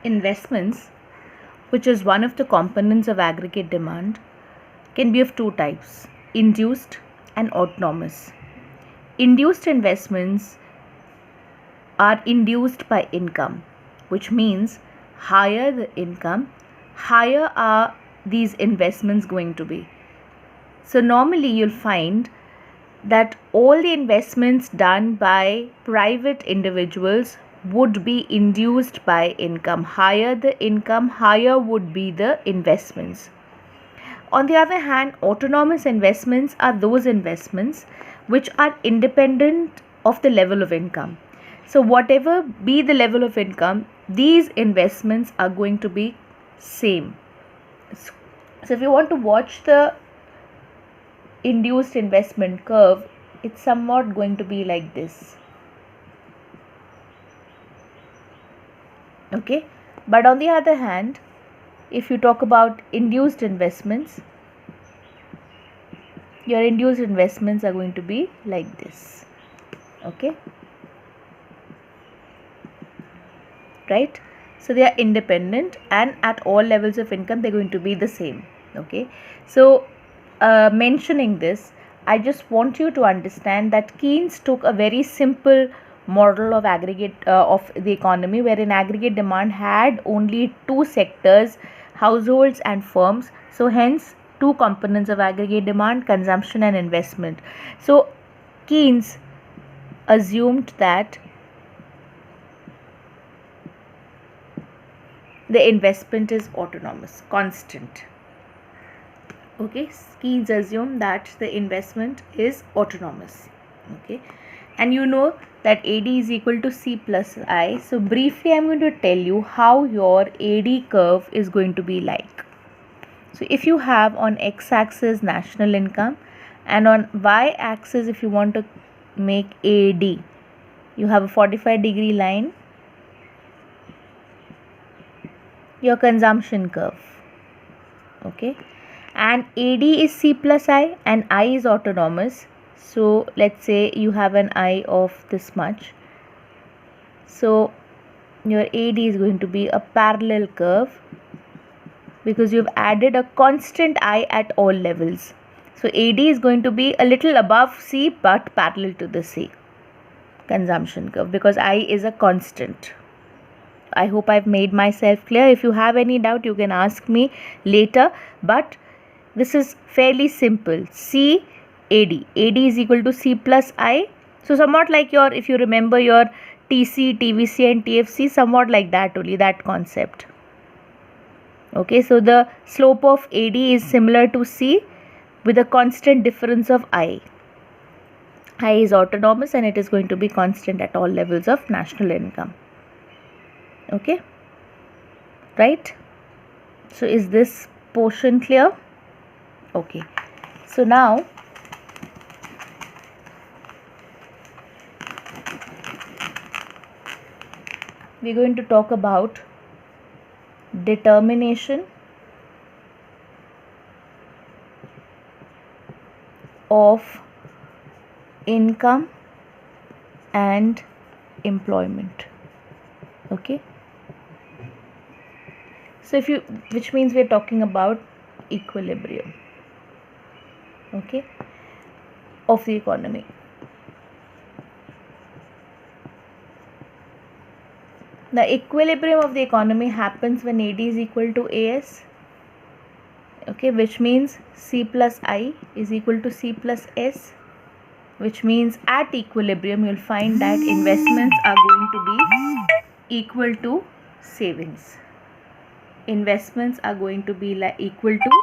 Investments, which is one of the components of aggregate demand, can be of two types: induced and autonomous. Induced investments are induced by income, which means higher the income, higher are these investments going to be. So normally you'll find that all the investments done by private individuals would be induced by income. Higher the income, higher would be the investments. On the other hand, autonomous investments are those investments which are independent of the level of income. So whatever be the level of income, these investments are going to be same. So if you want to watch the induced investment curve, it's somewhat going to be like this. Okay, but on the other hand, if you talk about induced investments, your induced investments are going to be like this. Okay, right? So they are independent, and at all levels of income they're going to be the same. Okay, so mentioning this, I just want you to understand that Keynes took a very simple model of aggregate of the economy, wherein aggregate demand had only two sectors, households and firms. So hence two components of aggregate demand: consumption and investment. So Keynes assumed that the investment is autonomous, constant. Okay, Keynes assume that the investment is autonomous. Okay, and you know that AD is equal to C plus I. So briefly I'm going to tell you how your AD curve is going to be like. So if you have on x-axis national income, and on y-axis if you want to make AD, you have a 45-degree line, your consumption curve. Okay, and AD is C plus I and I is autonomous. So let's say you have an I of this much. So your AD is going to be a parallel curve because you've added a constant I at all levels. So AD is going to be a little above C but parallel to the C consumption curve because I is a constant. I hope I've made myself clear. If you have any doubt, you can ask me later, but this is fairly simple. C AD. AD is equal to C plus I. So somewhat like your, if you remember your TC, TVC and TFC, somewhat like that only, that concept. Okay, so the slope of AD is similar to C with a constant difference of I. I is autonomous and it is going to be constant at all levels of national income. Okay, right? So is this portion clear? Okay, so now we're going to talk about determination of income and employment. Okay, so if you, which means we're talking about equilibrium, okay, of the economy. The equilibrium of the economy happens when AD is equal to AS. Okay, which means C plus I is equal to C plus S, which means at equilibrium you'll find that investments are going to be equal to savings. Investments are going to be like equal to